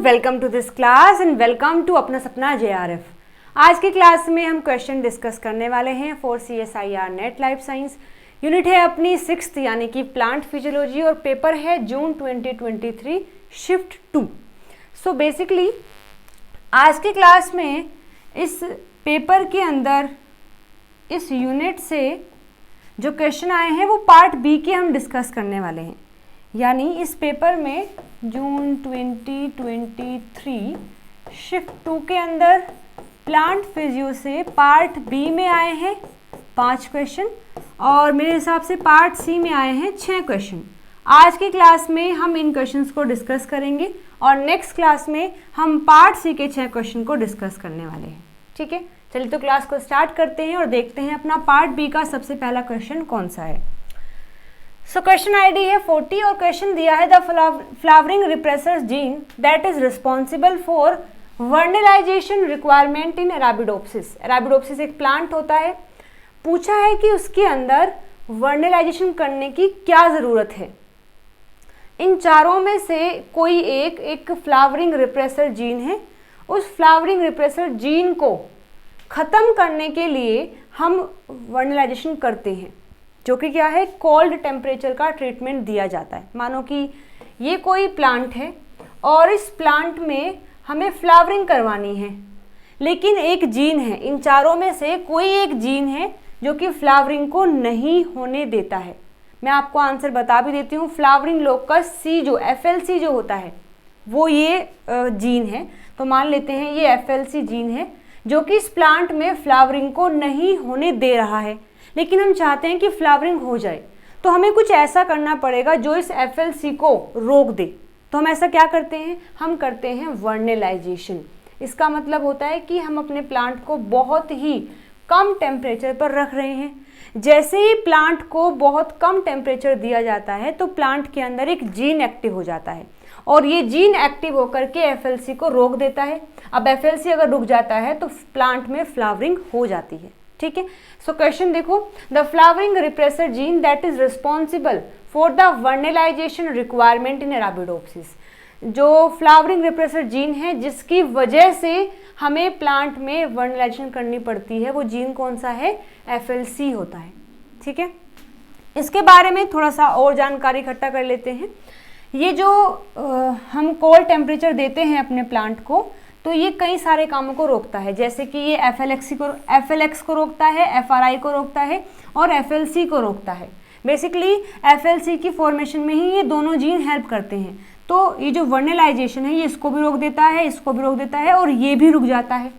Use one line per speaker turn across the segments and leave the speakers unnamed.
Welcome to this class and welcome to अपना सपना JRF। आज की क्लास में हम क्वेश्चन डिस्कस करने वाले हैं for CSIR net life science. Unit है अपनी 6th यानी कि प्लांट फिजियोलॉजी और पेपर है जून 2023 शिफ्ट 2। सो बेसिकली आज की क्लास में इस पेपर के अंदर इस यूनिट से जो क्वेश्चन आए हैं वो पार्ट बी के हम डिस्कस करने वाले हैं। यानी इस पेपर में जून 2023 शिफ्ट 2 के अंदर प्लांट फिजियो से पार्ट बी में आए हैं 5 क्वेश्चन और मेरे हिसाब से पार्ट सी में आए हैं 6 क्वेश्चन। आज की क्लास में हम इन क्वेश्चंस को डिस्कस करेंगे और नेक्स्ट क्लास में हम पार्ट सी के 6 क्वेश्चन को डिस्कस करने वाले हैं। ठीक है, चलिए तो क्लास को स्टार्ट करते हैं और देखते हैं अपना पार्ट बी का सबसे पहला क्वेश्चन कौन सा है। सो क्वेश्चन आईडी है 40 और क्वेश्चन दिया है the flowering repressor gene that is responsible for vernalization requirement in Arabidopsis. Arabidopsis एक प्लांट होता है। पूछा है कि उसके अंदर वर्नलाइजेशन करने की क्या ज़रूरत है। इन चारों में से कोई एक फ्लावरिंग रिप्रेसर जीन है। उस फ्लावरिंग रिप्रेसर जीन को ख़त्म करने के लिए हम वर्नलाइजेशन करते हैं, जो कि क्या है, कोल्ड टेम्परेचर का ट्रीटमेंट दिया जाता है। मानो कि ये कोई प्लांट है और इस प्लांट में हमें फ्लावरिंग करवानी है, लेकिन एक जीन है, इन चारों में से कोई एक जीन है जो कि फ्लावरिंग को नहीं होने देता है। मैं आपको आंसर बता भी देती हूँ। फ्लावरिंग लोकस सी जो FLC जो होता है वो ये जीन है। तो मान लेते हैं ये FLC जीन है जो कि इस प्लांट में फ्लावरिंग को नहीं होने दे रहा है, लेकिन हम चाहते हैं कि फ्लावरिंग हो जाए। तो हमें कुछ ऐसा करना पड़ेगा जो इस FLC को रोक दे। तो हम ऐसा क्या करते हैं, हम करते हैं वर्नलाइजेशन। इसका मतलब होता है कि हम अपने प्लांट को बहुत ही कम टेम्परेचर पर रख रहे हैं। जैसे ही प्लांट को बहुत कम टेम्परेचर दिया जाता है तो प्लांट के अंदर एक जीन एक्टिव हो जाता है और ये जीन एक्टिव होकर के FLC को रोक देता है। अब FLC अगर रुक जाता है तो प्लांट में फ्लावरिंग हो जाती है। ठीक है, सो क्वेश्चन देखो, the flowering repressor gene that is responsible for the vernalization requirement in Arabidopsis. जो फ्लावरिंग रिप्रेसर जीन है जिसकी वजह से हमें प्लांट में वर्नलाइजेशन करनी पड़ती है, वो जीन कौन सा है, FLC होता है। ठीक है, इसके बारे में थोड़ा सा और जानकारी इकट्ठा कर लेते हैं। ये जो हम कोल्ड टेम्परेचर देते हैं अपने प्लांट को, तो ये कई सारे कामों को रोकता है। जैसे कि ये FLX को रोकता है, FRI को रोकता है और FLC को रोकता है। बेसिकली FLC की फॉर्मेशन में ही ये दोनों जीन हेल्प करते हैं। तो ये जो वर्नलाइजेशन है ये इसको भी रोक देता है, इसको भी रोक देता है और ये भी रुक जाता है।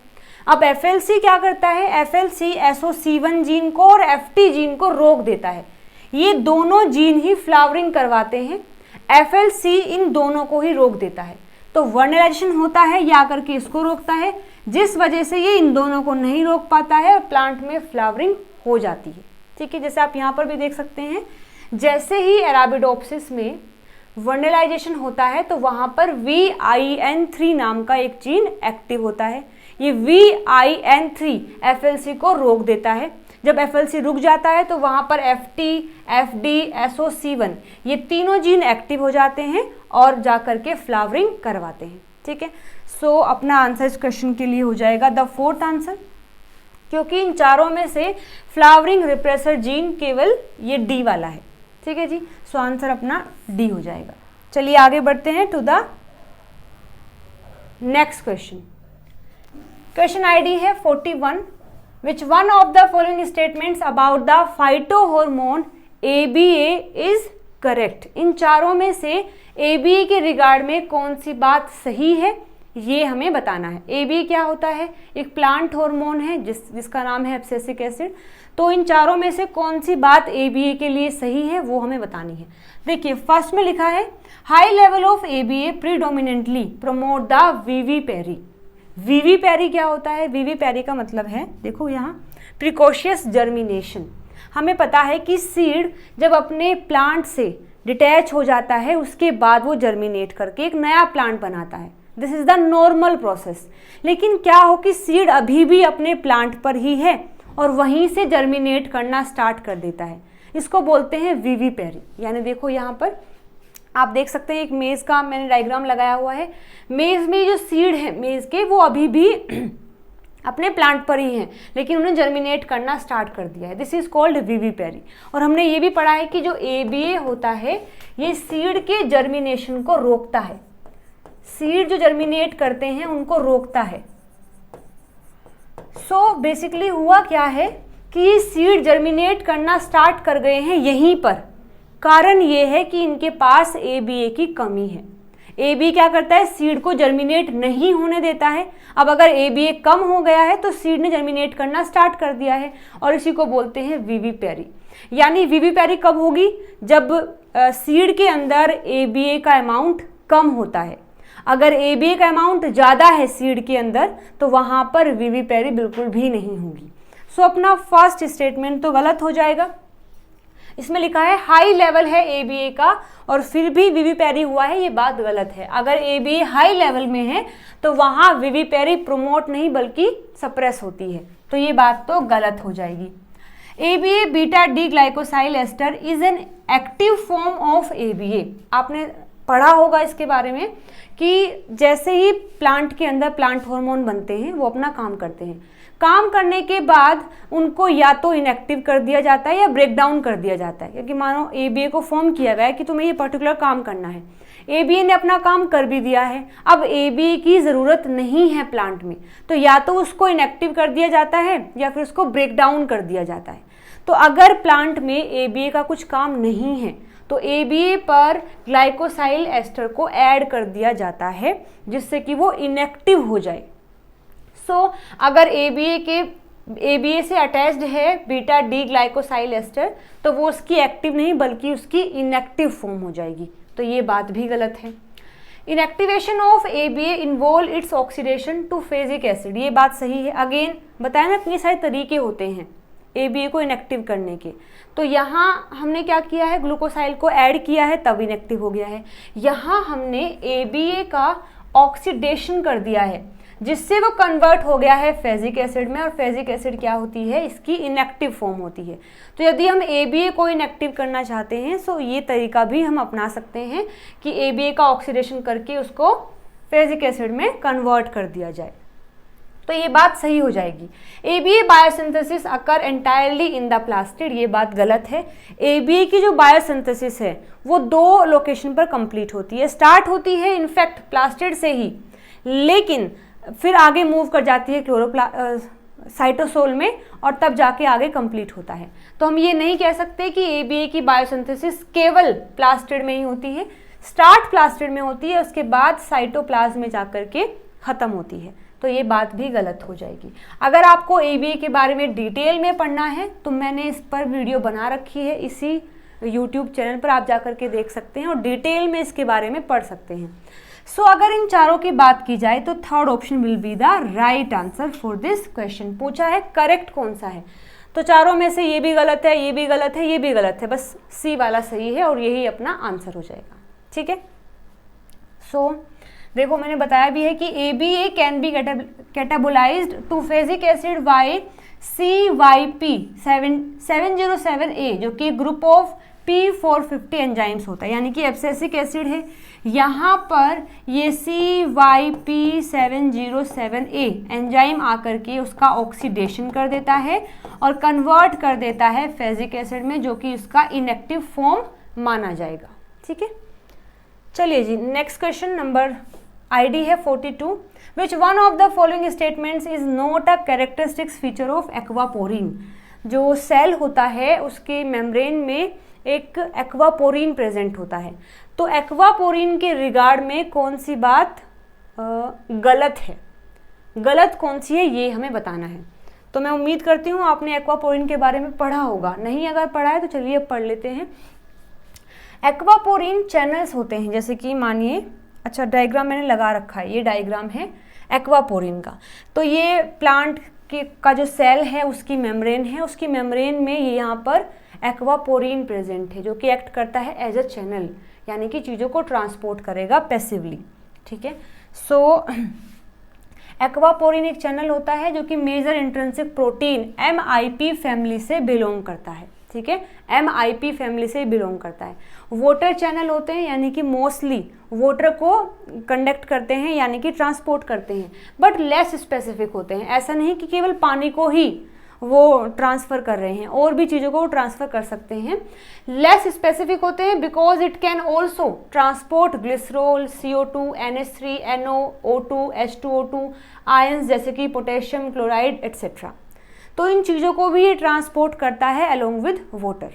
अब FLC क्या करता है, FLC SOC1 जीन को और FT जीन को रोक देता है। ये दोनों जीन ही फ्लावरिंग करवाते हैं, FLC इन दोनों को ही रोक देता है। तो वर्नलाइजेशन होता है, ये आकर के इसको रोकता है, जिस वजह से ये इन दोनों को नहीं रोक पाता है और प्लांट में फ्लावरिंग हो जाती है। ठीक है, जैसे आप यहाँ पर भी देख सकते हैं, जैसे ही अराबिडोप्सिस में वर्नलाइजेशन होता है तो वहाँ पर VIN3 नाम का एक जीन एक्टिव होता है। ये VIN3 FLC को रोक देता है। जब FLC रुक जाता है तो वहाँ पर FT, FD, SOC1 ये तीनों जीन एक्टिव हो जाते हैं और जाकर के फ्लावरिंग करवाते हैं। ठीक है, सो अपना आंसर इस क्वेश्चन के लिए हो जाएगा द 4th आंसर, क्योंकि इन चारों में से फ्लावरिंग रिप्रेसर जीन केवल ये D वाला है। ठीक है जी, सो आंसर अपना D हो जाएगा। चलिए आगे बढ़ते हैं to the next question. Question ID है 41। Which one of the following statements about the phytohormone ABA is correct? इन चारों में से ABA के रिगार्ड में कौन सी बात सही है ये हमें बताना है। ABA क्या होता है, एक प्लांट हार्मोन है जिसका नाम है एब्सिसिक एसिड। तो इन चारों में से कौन सी बात ABA के लिए सही है वो हमें बतानी है। देखिए फर्स्ट में लिखा है high level of ABA predominantly promote the vivipary. Vivipary क्या होता है, विविपेरी का मतलब है, देखो यहाँ प्रिकॉशियस जर्मिनेशन। हमें पता है कि सीड जब अपने प्लांट से डिटैच हो जाता है उसके बाद वो जर्मिनेट करके एक नया प्लांट बनाता है। This is the normal process. लेकिन क्या हो कि सीड अभी भी अपने प्लांट पर ही है और वहीं से जर्मिनेट करना स्टार्ट कर देता है। इसको बोलते हैं विविपेरी। यानी देखो यहाँ पर आप देख सकते हैं एक मेज़ का मैंने डायग्राम लगाया हुआ है। मेज़ में जो सीड है मेज़ के वो अभी भी अपने प्लांट पर ही हैं, लेकिन उन्हें जर्मिनेट करना स्टार्ट कर दिया है। This is called vivipary. और हमने ये भी पढ़ा है कि जो ABA होता है ये सीड के जर्मिनेशन को रोकता है। सीड जो जर्मिनेट करते हैं उनको रोकता है। सो बेसिकली हुआ क्या है कि सीड जर्मिनेट करना स्टार्ट कर गए हैं यहीं पर। कारण ये है कि इनके पास ABA की कमी है। AB क्या करता है, सीड को जर्मिनेट नहीं होने देता है। अब अगर ABA कम हो गया है तो सीड ने जर्मिनेट करना स्टार्ट कर दिया है, और इसी को बोलते हैं विविपेरी। यानी विविपेरी कब होगी, जब सीड के अंदर ABA का अमाउंट कम होता है। अगर ABA का अमाउंट ज़्यादा है सीड के अंदर तो वहाँ पर विविपेरी बिल्कुल भी नहीं होगी। सो अपना फर्स्ट स्टेटमेंट तो गलत हो जाएगा। इसमें लिखा है हाई लेवल है ABA का और फिर भी विविपेरी हुआ है, ये बात गलत है। अगर ABA हाई लेवल में है तो वहाँ विविपेरी प्रोमोट नहीं बल्कि सप्रेस होती है, तो ये बात तो गलत हो जाएगी। ABA beta D glycosyl ester is an active form of ABA। आपने पढ़ा होगा इसके बारे में कि जैसे ही प्लांट के अंदर प्लांट हार्मोन बनते हैं वो अपना काम करते हैं। काम करने के बाद उनको या तो इनएक्टिव कर दिया जाता है या ब्रेक डाउन कर दिया जाता है, क्योंकि मानो ABA को फॉर्म किया गया है कि तुम्हें ये पर्टिकुलर काम करना है। ABA ने अपना काम कर भी दिया है, अब ABA की ज़रूरत नहीं है प्लांट में, तो या तो उसको इनएक्टिव कर दिया जाता है या फिर उसको ब्रेक डाउन कर दिया जाता है। तो अगर प्लांट में ABA का कुछ काम नहीं है तो ABA पर ग्लाइकोसाइल एस्टर को ऐड कर दिया जाता है जिससे कि वो इनएक्टिव हो जाए। अगर ABA से अटैच्ड है बीटा डी ग्लाइकोसाइल एस्टर तो वो उसकी एक्टिव नहीं बल्कि उसकी इनएक्टिव फॉर्म हो जाएगी, तो ये बात भी गलत है। Inactivation of ABA involve its oxidation to phaseic acid, ये बात सही है। अगेन बताया ना इतने सारे तरीके होते हैं ABA को इनएक्टिव करने के, तो यहाँ हमने क्या किया है, ग्लूकोसाइल को ऐड किया है तब इनएक्टिव हो गया है। यहाँ हमने ABA का ऑक्सीडेशन कर दिया है जिससे वो कन्वर्ट हो गया है फेजिक एसिड में, और फेजिक एसिड क्या होती है, इसकी इनएक्टिव फॉर्म होती है। तो यदि हम ABA को इनएक्टिव करना चाहते हैं तो ये तरीका भी हम अपना सकते हैं कि ABA का ऑक्सीडेशन करके उसको फेजिक एसिड में कन्वर्ट कर दिया जाए, तो ये बात सही हो जाएगी। ABA biosynthesis occur entirely in the plastid, ये बात गलत है। ABA की जो बायोसिंथेसिस है वो 2 लोकेशन पर कंप्लीट होती है। स्टार्ट होती है इनफैक्ट प्लास्टिड से ही, लेकिन फिर आगे मूव कर जाती है साइटोसोल में और तब जाके आगे कंप्लीट होता है। तो हम ये नहीं कह सकते कि ABA की बायोसिंथेसिस केवल प्लास्टिड में ही होती है। स्टार्ट प्लास्टिड में होती है, उसके बाद साइटोप्लाज्म में जाकर के ख़त्म होती है, तो ये बात भी गलत हो जाएगी। अगर आपको ABA के बारे में डिटेल में पढ़ना है तो मैंने इस पर वीडियो बना रखी है, इसी YouTube चैनल पर आप जाकर के देख सकते हैं और डिटेल में इसके बारे में पढ़ सकते हैं। अगर इन चारों की बात की जाए तो third option will be the right answer for this question. पूछा है करेक्ट कौन सा है, तो चारों में से ये भी गलत है, ये भी गलत है, ये भी गलत है, बस C वाला सही है और यही अपना आंसर हो जाएगा। ठीक है, देखो मैंने बताया भी है कि ABA can be catabolized to phaseic acid by CYP707A जो कि ग्रुप ऑफ P450 एंजाइम्स होता है, यानी कि एब्सिसिक एसिड है। यहाँ पर ये CYP707A एंजाइम आकर के उसका ऑक्सीडेशन कर देता है और कन्वर्ट कर देता है फेजिक एसिड में, जो कि उसका इनएक्टिव फॉर्म माना जाएगा। ठीक है, चलिए जी नेक्स्ट क्वेश्चन नंबर ID है 42। विच one of the following statements is not a characteristics feature of aquaporin. जो सेल होता है उसके मेम्ब्रेन में एक एक्वापोरिन प्रेजेंट होता है, तो एक्वापोरिन के रिगार्ड में कौन सी बात गलत है, गलत कौन सी है ये हमें बताना है। तो मैं उम्मीद करती हूँ आपने एक्वापोरिन के बारे में पढ़ा होगा, नहीं अगर पढ़ा है तो चलिए अब पढ़ लेते हैं। एक्वापोरिन चैनल्स होते हैं, जैसे कि मानिए, अच्छा डायग्राम मैंने लगा रखा है, ये डायग्राम है एक्वापोरिन का। तो ये प्लांट का जो सेल है उसकी मेम्ब्रेन है, उसकी मेम्ब्रेन में ये यहाँ पर एक्वापोरिन प्रेजेंट है जो कि एक्ट करता है एज अ चैनल, यानी कि चीज़ों को ट्रांसपोर्ट करेगा पैसिवली। ठीक है, एक्वापोरिन एक चैनल होता है जो कि major intrinsic protein MIP family से बिलोंग करता है। ठीक है, MIP फैमिली से बिलोंग करता है। वाटर चैनल होते हैं, यानी कि मोस्टली वाटर को कंडक्ट करते हैं, यानी कि ट्रांसपोर्ट करते हैं, बट लेस स्पेसिफिक होते हैं। ऐसा नहीं कि केवल पानी को ही वो ट्रांसफ़र कर रहे हैं, और भी चीज़ों को वो ट्रांसफ़र कर सकते हैं। लेस स्पेसिफिक होते हैं because it can also transport glycerol, CO2, NH3, NO, O2, H2O2, ions जैसे कि पोटेशियम क्लोराइड एट्सेट्रा। तो इन चीज़ों को भी ये ट्रांसपोर्ट करता है along with water.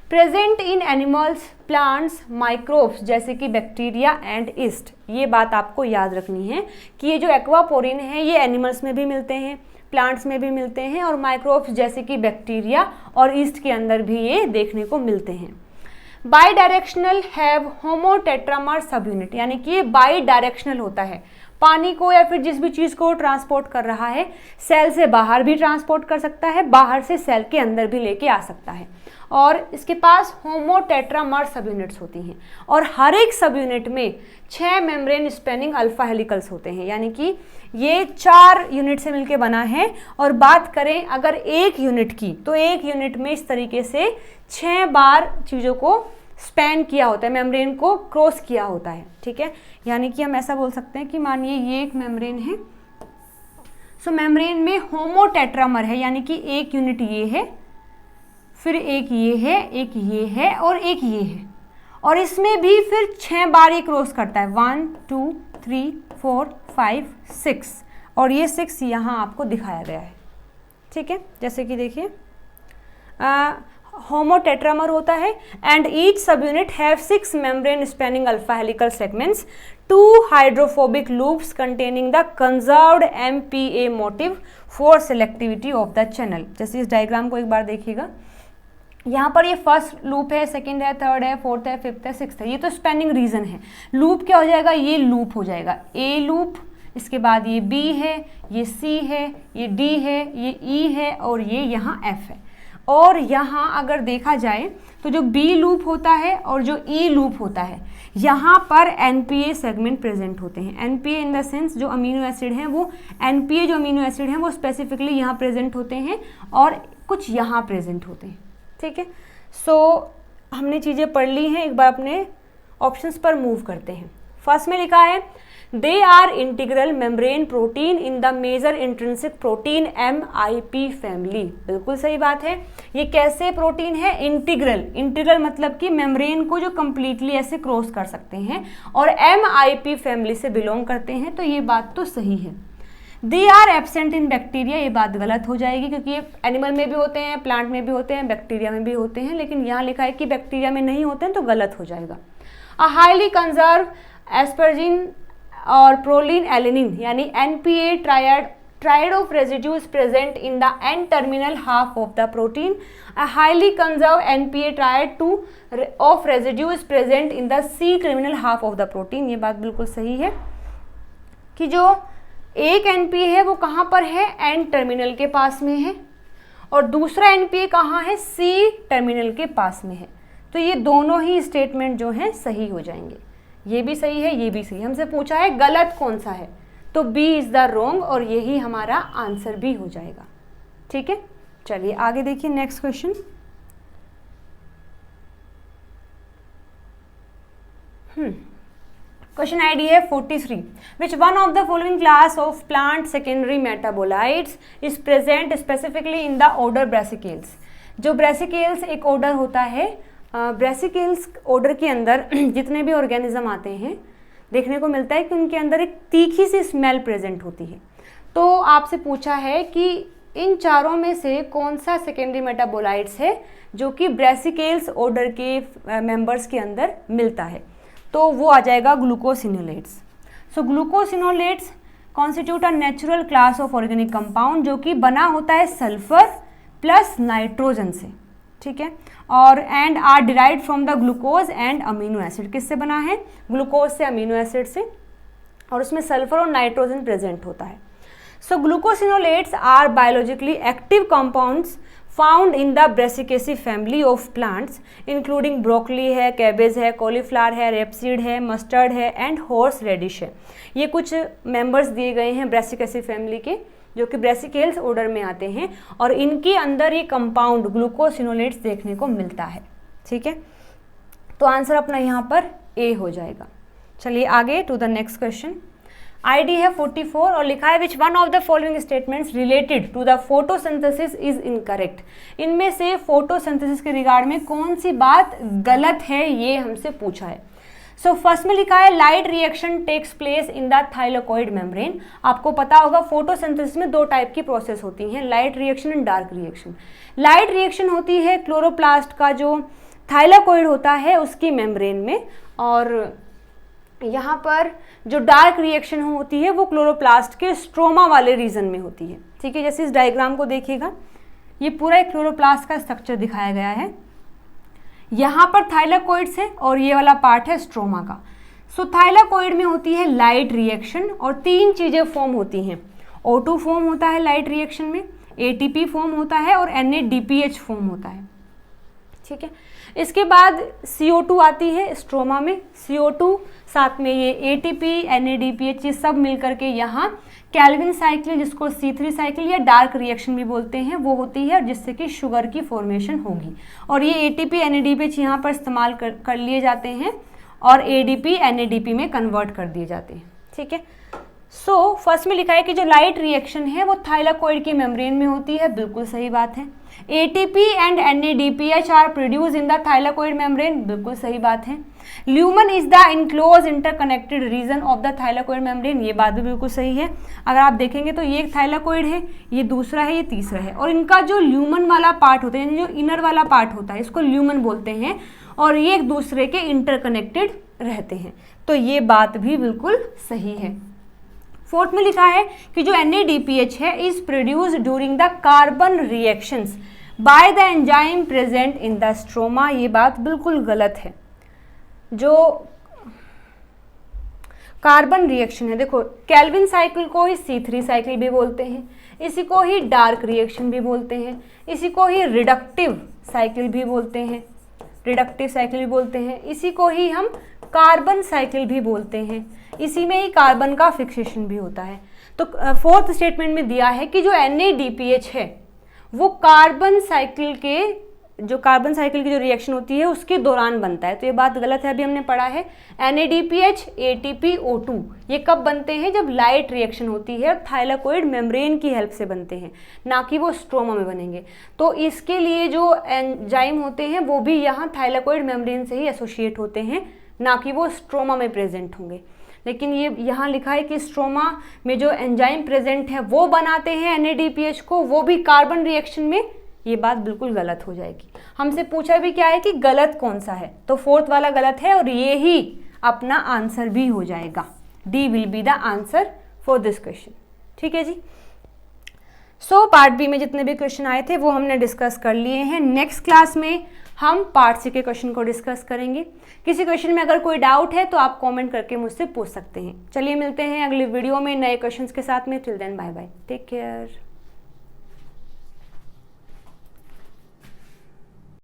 Present in animals, plants, microbes जैसे कि बैक्टीरिया एंड ईस्ट। ये बात आपको याद रखनी है कि ये जो एक्वापोरिन है ये एनिमल्स में भी मिलते हैं, प्लांट्स में भी मिलते हैं, और माइक्रोब्स जैसे कि बैक्टीरिया और ईस्ट के अंदर भी ये देखने को मिलते हैं। बाई डायरेक्शनल हैव होमोटेट्रामर सब यूनिट, यानी कि ये बाई डायरेक्शनल होता है, पानी को या फिर जिस भी चीज़ को ट्रांसपोर्ट कर रहा है, सेल से बाहर भी ट्रांसपोर्ट कर सकता है, बाहर से सेल के अंदर भी लेके आ सकता है, और इसके पास होमोटेट्रामर सब यूनिट्स होती हैं, और हर एक सब यूनिट में 6 मेम्ब्रेन स्पेनिंग अल्फा हेलिकल्स होते हैं, यानी कि ये 4 यूनिट से मिलके बना है। और बात करें अगर एक यूनिट की, तो एक यूनिट में इस तरीके से 6 बार चीज़ों को स्पैन किया होता है, मेम्ब्रेन को क्रॉस किया होता है, ठीक है। यानी कि हम ऐसा बोल सकते हैं कि मानिए ये एक मेम्ब्रेन है, सो मेम्ब्रेन में होमोटेट्रामर है, यानी कि एक यूनिट ये है, फिर एक ये है, एक ये है और एक ये है, और इसमें भी फिर 6 बार ये क्रॉस करता है, 1 2 3 4 5 6, और ये 6 यहाँ आपको दिखाया गया है, ठीक है। जैसे कि देखिए होमोटेट्रामर होता है, एंड ईच सब unit have 6 membrane spanning alpha helical segments, 2 hydrophobic loops containing the conserved MPA motive for selectivity of the channel. जैसे इस डायग्राम को एक बार देखिएगा, यहाँ पर ये फर्स्ट लूप है, सेकंड है, थर्ड है, फोर्थ है, फिफ्थ है, सिक्स्थ है, ये तो स्पैनिंग रीजन है। लूप क्या हो जाएगा, ये लूप हो जाएगा, A लूप, इसके बाद ये B है, ये C है, ये D है, ये E है, और ये यहाँ F है। और यहाँ अगर देखा जाए तो जो B लूप होता है और जो E लूप होता है, यहाँ पर NPA सेगमेंट प्रेजेंट होते हैं। NPA इन द सेंस जो अमीनो एसिड हैं, वो NPA जो अमीनो एसिड हैं वो स्पेसिफिकली यहाँ प्रेजेंट होते हैं, और कुछ यहाँ प्रेजेंट होते हैं, ठीक है। सो हमने चीज़ें पढ़ ली हैं, एक बार अपने ऑप्शंस पर मूव करते हैं। फर्स्ट में लिखा है they are integral membrane protein in the major intrinsic protein MIP family. बिल्कुल सही बात है। ये कैसे प्रोटीन है, इंटीग्रल। इंटीग्रल मतलब कि मेम्ब्रेन को जो कंप्लीटली ऐसे क्रॉस कर सकते हैं और MIP फैमिली से बिलोंग करते हैं, तो ये बात तो सही है। They are absent in bacteria, ये बात गलत हो जाएगी क्योंकि ये एनिमल में भी होते हैं, प्लांट में भी होते हैं, बैक्टीरिया में भी होते हैं, लेकिन यहाँ लिखा है कि बैक्टीरिया में नहीं होते हैं, तो गलत हो जाएगा। अ हाईली कंजर्व एस्परजिन और प्रोलिन एलिनिन यानी NPA triad of residues present in the N terminal half of the protein. A highly conserved NPA triad of residues present in the C terminal half of the protein. ये बात बिल्कुल सही है कि जो एक NPA है वो कहाँ पर है, N टर्मिनल के पास में है, और दूसरा NPA कहाँ है, C टर्मिनल के पास में है। तो ये दोनों ही स्टेटमेंट जो हैं सही हो जाएंगे। ये भी सही है, ये भी सही। हमसे पूछा है गलत कौन सा है, तो B इज द रॉन्ग, और यही हमारा आंसर भी हो जाएगा। ठीक है, चलिए आगे देखिए नेक्स्ट क्वेश्चन। क्वेश्चन आईडी है 43। Which one of the following class of plant secondary metabolites is present specifically in the order Brassicales. जो ब्रेसिकेल्स एक ऑर्डर होता है, ब्रेसिकेल्स ऑर्डर के अंदर जितने भी ऑर्गेनिज्म आते हैं देखने को मिलता है कि उनके अंदर एक तीखी सी स्मेल प्रेजेंट होती है। तो आपसे पूछा है कि इन चारों में से कौन सा सेकेंडरी मेटाबोलाइट्स है जो कि ब्रेसिकेल्स ऑर्डर के मेंबर्स के अंदर मिलता है, तो वो आ जाएगा glucosinolates. So glucosinolates constitute a natural class of organic compound जो कि बना होता है सल्फर प्लस नाइट्रोजन से, ठीक है, और and are derived from the glucose and amino acid. किससे बना है, ग्लूकोज से, अमीनो एसिड से, और उसमें सल्फर और नाइट्रोजन प्रेजेंट होता है। So glucosinolates are biologically active compounds found in the Brassicaceae family of plants including broccoli है, कैबेज है, कॉलीफ्लावर है, रेपसीड है, मस्टर्ड है एंड हॉर्स रेडिश है। ये कुछ मेंबर्स दिए गए हैं ब्रेसिकेसी फैमिली के जो कि ब्रेसिकेल्स ऑर्डर में आते हैं, और इनके अंदर ये कंपाउंड ग्लूकोसिनोलेट्स देखने को मिलता है। ठीक है, तो आंसर अपना यहाँ पर ए हो जाएगा। चलिए आगे to the next question. ID है 44 और लिखा है which one of the following statements related to the photosynthesis is incorrect. इनमें से फोटोसिंथेसिस के रिगार्ड में कौन सी बात गलत है, ये हमसे पूछा है। सो फर्स्ट में लिखा है light reaction takes place in the thylakoid membrane. आपको पता होगा फोटोसिंथेसिस में दो टाइप की प्रोसेस होती हैं, light reaction and dark reaction. Light reaction होती है क्लोरोप्लास्ट का जो थाइलाकोइड होता है उसकी मेम्ब्रेन में, और यहाँ पर जो डार्क रिएक्शन होती है वो क्लोरोप्लास्ट के स्ट्रोमा वाले रीजन में होती है। ठीक है, जैसे इस डायग्राम को देखिएगा, ये पूरा एक क्लोरोप्लास्ट का स्ट्रक्चर दिखाया गया है। यहाँ पर थाइलाकोइड्स है और ये वाला पार्ट है स्ट्रोमा का। सो थाइलाकोइड में होती है लाइट रिएक्शन और तीन चीज़ें फॉर्म होती हैं। O2 फॉर्म होता है लाइट रिएक्शन में, ATP फॉर्म होता है और NADPH फॉर्म होता है। ठीक है, इसके बाद CO2 आती है स्ट्रोमा में, CO2 साथ में ये ATP NADPH ये सब मिलकर के यहाँ कैल्विन साइकिल, जिसको C3 साइकिल या डार्क रिएक्शन भी बोलते हैं, वो होती है, जिससे कि शुगर की फॉर्मेशन होगी। और ये ATP NADPH यहाँ पर इस्तेमाल कर लिए जाते हैं और ADP NADP में कन्वर्ट कर दिए जाते हैं। ठीक है, सो फर्स्ट में लिखा है कि जो लाइट रिएक्शन है वो थाइलाकोइड की मेम्ब्रेन में होती है, बिल्कुल सही बात है। ATP and NADPH are produce in the thylakoid membrane, बिल्कुल सही बात है। Lumen is the enclose interconnected region of the thylakoid membrane, ये बात भी बिल्कुल सही है। अगर आप देखेंगे तो ये एक थाइलाकोइड है, ये दूसरा है, ये तीसरा है, और इनका जो ल्यूमन वाला पार्ट होता है, जो इनर वाला पार्ट होता है, इसको ल्यूमन बोलते हैं, और ये एक दूसरे के इंटरकनेक्टेड रहते हैं। तो ये बात भी बिल्कुल सही है। फोर्थ में लिखा है कि जो NADPH है is produce during the carbon reactions by the enzyme present in the stroma, ये बात बिल्कुल गलत है। जो कार्बन रिएक्शन है, देखो कैल्विन साइकिल को ही C3 साइकिल भी बोलते हैं, इसी को ही डार्क रिएक्शन भी बोलते हैं, इसी को ही रिडक्टिव साइकिल भी बोलते हैं, इसी को ही हम कार्बन साइकिल भी बोलते हैं, इसी में ही कार्बन का फिक्सेशन भी होता है। तो फोर्थ स्टेटमेंट में दिया है कि जो NADPH है वो कार्बन साइकिल की जो रिएक्शन होती है उसके दौरान बनता है, तो ये बात गलत है। अभी हमने पढ़ा है NADPH ATP O2 ये कब बनते हैं, जब लाइट रिएक्शन होती है और थाइलाकोइड मेम्ब्रेन की हेल्प से बनते हैं, ना कि वो स्ट्रोमा में बनेंगे। तो इसके लिए जो एंजाइम होते हैं वो भी यहाँ थाइलाकोइड मेम्ब्रेन से ही एसोसिएट होते हैं, ना कि वो स्ट्रोमा में प्रेजेंट होंगे। लेकिन ये यहाँ लिखा है कि स्ट्रोमा में जो एंजाइम प्रेजेंट है वो बनाते हैं NADPH को, वो भी कार्बन रिएक्शन में, ये बात बिल्कुल गलत हो जाएगी। हमसे पूछा भी क्या है कि गलत कौन सा है, तो फोर्थ वाला गलत है और ये ही अपना आंसर भी हो जाएगा। D will be the answer for this question. ठीक है जी। सो पार्ट बी में जितने भी क्वेश्चन आए थे वो हमने डिस्कस कर लिए हैं। नेक्स्ट क्लास में हम पार्ट सी के क्वेश्चन को डिस्कस करेंगे। किसी क्वेश्चन में अगर कोई डाउट है तो आप कमेंट करके मुझसे पूछ सकते हैं। चलिए मिलते हैं अगली वीडियो में नए क्वेश्चंस के साथ में। Till then bye bye, take care.